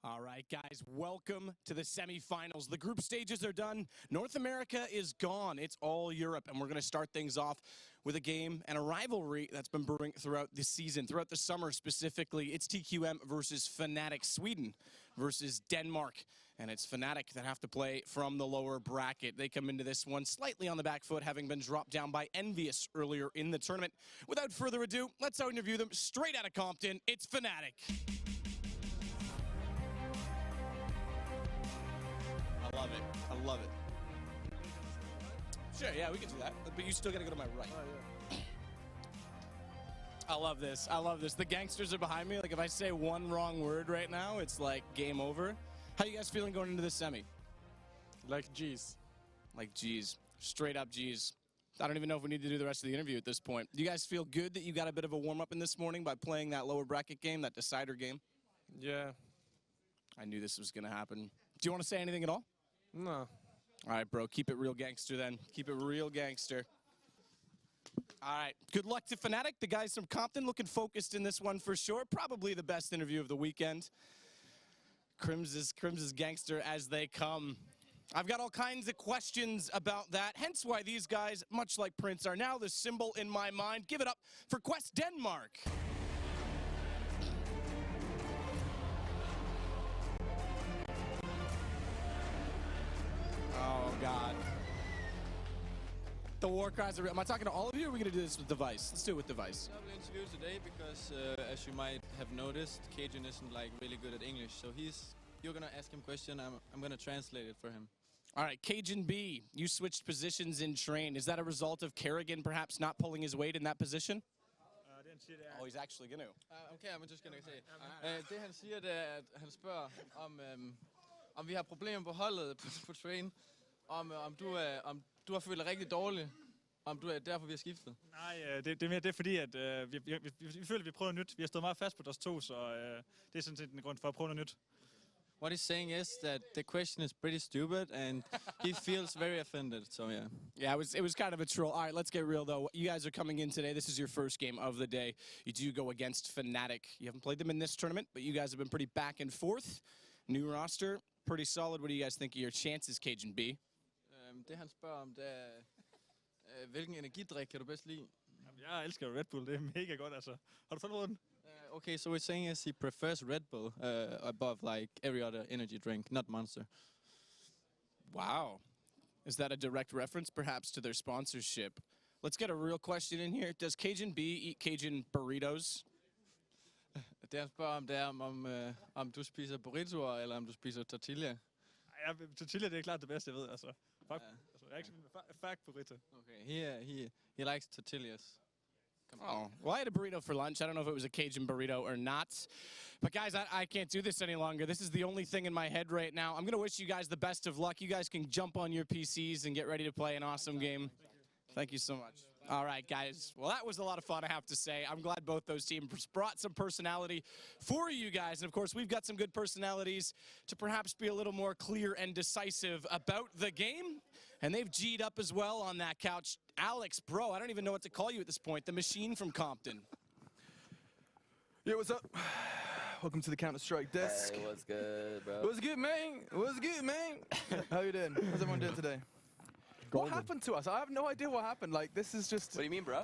All right, guys, welcome to the semifinals. The group stages are done. North America is gone. It's all Europe, and we're going to start things off with a game and a rivalry that's been brewing throughout the season, throughout the summer specifically. It's TQM versus Fnatic, Sweden versus Denmark, and it's Fnatic that have to play from the lower bracket. They come into this one slightly on the back foot, having been dropped down by Envious earlier in the tournament. Without further ado, let's interview them straight out of Compton. It's Fnatic. I love it. I love it. Sure, yeah, we can do that. But you still got to go to my right. Oh, yeah. I love this. I love this. The gangsters are behind me. Like, if I say one wrong word right now, it's like game over. How you guys feeling going into this semi? Like G's. Like G's. Straight up G's. I don't even know if we need to do the rest of the interview at this point. Do you guys feel good that you got a bit of a warm-up in this morning by playing that lower bracket game, that decider game? Yeah. I knew this was going to happen. Do you want to say anything at all? No. All right, bro. Keep it real gangster then. Keep it real gangster. All right. Good luck to Fnatic. The guys from Compton looking focused in this one for sure. Probably the best interview of the weekend. Crims is gangster as they come. I've got all kinds of questions about that, hence why these guys, much like Prince, are now the symbol in my mind. Give it up for Quest Denmark. Oh, God. The war cries are real. Am I talking to all of you, or are we going to do this with Device? Let's do it with Device. I will introduce today because, as you might have noticed, Cajun isn't like really good at English. So you're going to ask him a question. I'm going to translate it for him. All right, Cajun B, you switched positions in train. Is that a result of Kerrigan perhaps not pulling his weight in that position? I didn't see that. Oh, he's actually going to. Okay, I'm just going to say. Det han siger, det er, at han spørger, om vi har problemer på holdet på train. Om du har følt dig rigtig dårlig. Om du er derfor, vi har skiftet. Nej, det er mere det, fordi at, vi føler, at vi prøver noget nyt. Vi har stået meget fast på deres to, så det er sådan set en grund for at prøve noget nyt. What he's saying is that the question is pretty stupid, and he feels very offended. So yeah. Yeah, it was kind of a troll. All right, let's get real though. You guys are coming in today. This is your first game of the day. You do go against Fnatic. You haven't played them in this tournament, but you guys have been pretty back and forth. New roster, pretty solid. What do you guys think of your chances, Cajun B? Det han spørger om, det er, hvilken energidrik kan du bedst lide? Jeg elsker Red Bull. Det er mega godt, altså. Har du fundet den? Okay, so we're saying is he prefers Red Bull above like every other energy drink, not Monster. Wow. Is that a direct reference perhaps to their sponsorship? Let's get a real question in here. Does Cajun B eat Cajun burritos? Det han spørger om, det er om du spiser burritoer, eller om du spiser tortilla. Ja, tortilla, det er klart det bedste, jeg ved, altså. Fuck, altså, jeg er ikke fuck burrito. Okay, he likes tortillas. Oh, well, I had a burrito for lunch. I don't know if it was a Cajun burrito or not. But, guys, I can't do this any longer. This is the only thing in my head right now. I'm going to wish you guys the best of luck. You guys can jump on your PCs and get ready to play an awesome game. Thank you so much. All right, guys. Well, that was a lot of fun, I have to say. I'm glad both those teams brought some personality for you guys. And, of course, we've got some good personalities to perhaps be a little more clear and decisive about the game. And they've G'd up as well on that couch. Alex, bro, I don't even know what to call you at this point. The machine from Compton. Yo, what's up? Welcome to the Counter-Strike desk. Hey, what's good, bro? What's good, man? What's good, man? How you doing? How's everyone doing today? Golden. What happened to us? I have no idea what happened. Like, this is just... What do you mean, bro?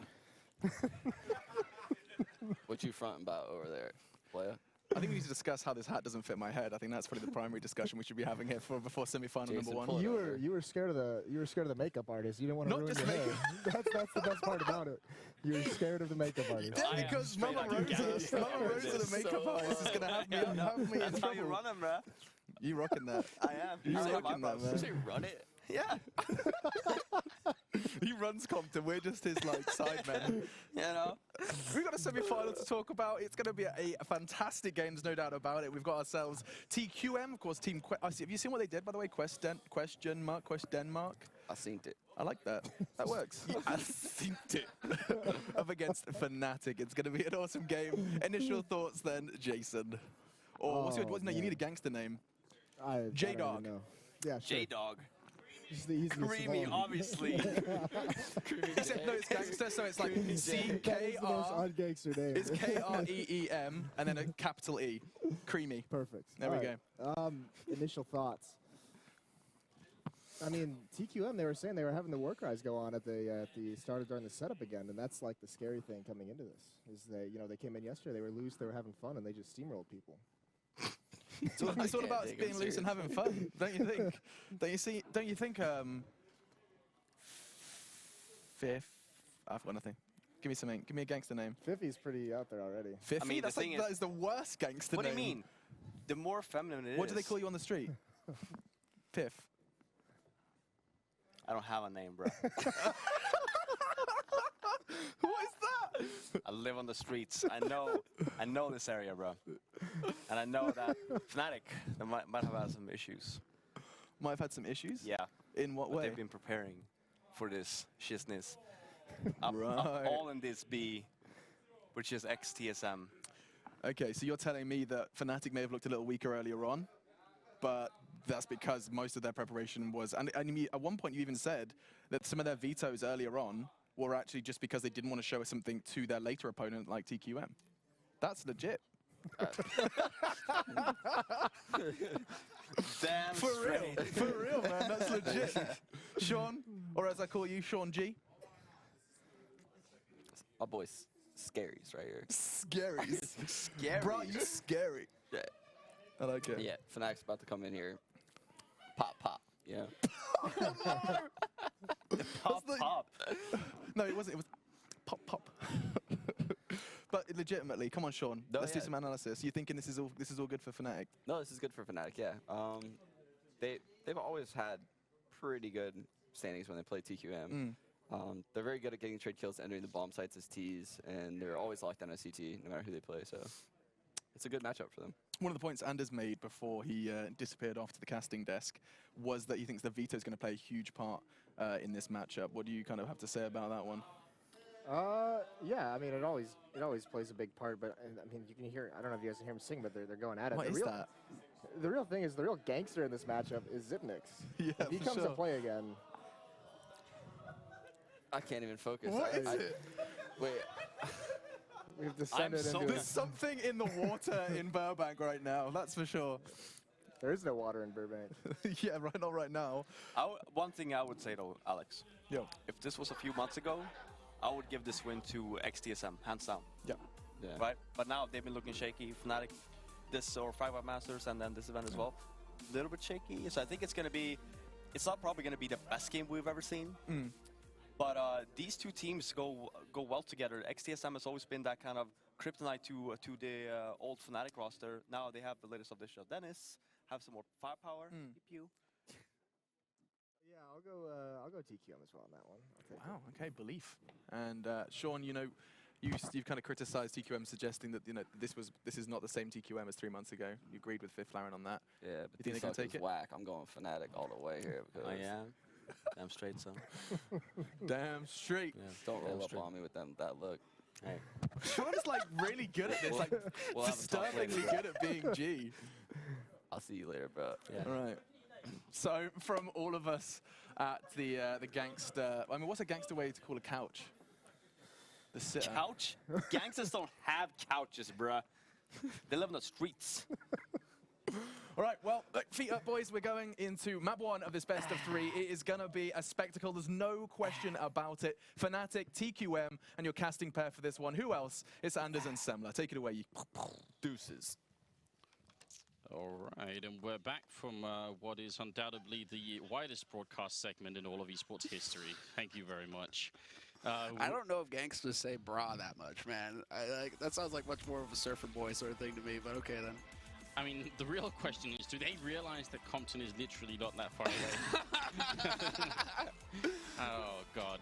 What you fronting about over there, player? I think we need to discuss how this hat doesn't fit my head. I think that's probably the primary discussion we should be having here before semi-final Jason, number one. You were scared of the makeup artist. You didn't want to ruin your hair. That's the best part about it. You were scared of the makeup artist. Yeah, because Mama Rosa, the makeup artist, is gonna have me. That's how you run him, bro. You rocking that? I am. You rocking that, man? You say run it? Yeah. He runs Compton. We're just his like sidemen. You know. We've got a semi-final to talk about. It's going to be a fantastic game, there's no doubt about it. We've got ourselves TQM, of course, Team Quest. Have you seen what they did, by the way? Quest Denmark. I seen it. I like that. That works. I seen it. Up against Fnatic. It's going to be an awesome game. Initial thoughts then, Jason. Or what's your, no, you need a gangster name. J-Dog. J-Dog. Yeah, sure. J-Dog. Just the easiest of Creamy, all. obviously. Except no, it's gangster, so it's like That is the most C-K-R. un-gangster name. It's K-R-E-E-M and then a capital E. Creamy. Perfect. There we go. Initial thoughts. I mean, TQM, they were saying they were having the war cries go on at the start of during the setup again, and that's like the scary thing coming into this. Is they, they came in yesterday, they were loose, they were having fun, and they just steamrolled people. It's all about being loose and having fun, don't you think? Don't you think? Fifth. I've got nothing. Give me something. Give me a gangster name. Fiffy's pretty out there already. Fiffy? I mean, That's the like, thing that is the worst gangster What do name. you mean? The more feminine it is. What do they call you on the street? Piff. I don't have a name, bro. What is that? I live on the streets. I know this area, bro. And I know that Fnatic they might have had some issues. Might have had some issues? Yeah. In what But way? they've been preparing for this shizness. Right. All in this B, which is ex-TSM. Okay, so you're telling me that Fnatic may have looked a little weaker earlier on, but that's because most of their preparation was... And at one point you even said that some of their vetoes earlier on were actually just because they didn't want to show something to their later opponent like TQM. That's legit. Damn For straight. real. For real, man. That's legit. Sean, or as I call you, Sean G. My boy's Scaries right here. Scary. Scary. Bro, you scary. Yeah. I like it. Yeah, Fnatic's about to come in here. Pop, pop. Yeah. Pop, like- pop. No, it wasn't. It was pop, pop. But legitimately, come on, Sean. No, Let's do yeah. some analysis. You thinking this is all good for Fnatic? No, this is good for Fnatic, yeah. They've always had pretty good standings when they play TQM. They're very good at getting trade kills, entering the bomb sites as Ts, and they're always locked down as CT, no matter who they play, so it's a good matchup for them. One of the points Anders made before he disappeared off to the casting desk was that he thinks the veto is going to play a huge part in this matchup. What do you kind of have to say about that one? Yeah, I mean, it always plays a big part, but I mean, you can hear, I don't know if you guys can hear him sing, but they're going at it. What is that? The real thing is, the real gangster in this matchup is Xyp9x. Yeah, if he for comes sure. to play again. I can't even focus. What is it? Wait, We've descended so into There's something in the water in Burbank right now, that's for sure. There is no water in Burbank. Yeah, not right now. one thing I would say though, Alex, Yo. if this was a few months ago, I would give this win to ex-TSM, hands down. Yeah. Yeah. Right? But now they've been looking shaky. Fnatic, this or 5-Up Masters, and then this event as well, a little bit shaky. So I think it's not probably going to be the best game we've ever seen. But these two teams go well together. ex-TSM has always been that kind of kryptonite to the old Fnatic roster. Now they have the latest of this show. Dennis, have some more firepower. Pew. Yeah, I'll go TQM as well on that one. I'll take Wow, okay, belief. And Sean, you've kind of criticized TQM, suggesting that this is not the same TQM as 3 months ago. You agreed with Fifth Laren on that. Yeah, but You think they can take it? whack. I'm going Fnatic all the way here. Because Oh yeah, damn straight, son. Damn straight. Yeah, Don't roll damn up straight. on me with that look. Hey. Sean's like really good at this, like we'll have a talk disturbingly later. good at being G. I'll see you later, bro. Yeah. All right. So from all of us at the gangster, I mean, what's a gangster way to call a couch? The sitter. Couch? Gangsters don't have couches, bruh. They live on the streets. All right, well, look, feet up, boys. We're going into map 1 of this best of 3. It is going to be a spectacle. There's no question about it. Fnatic, TQM, and your casting pair for this one. Who else? It's Anders and Semler. Take it away, you deuces. All right, and we're back from what is undoubtedly the widest broadcast segment in all of esports history. Thank you very much. I don't know if gangsters say bra that much, man. That sounds like much more of a surfer boy sort of thing to me, but okay then. I mean, the real question is, do they realize that Compton is literally not that far away? Oh, God.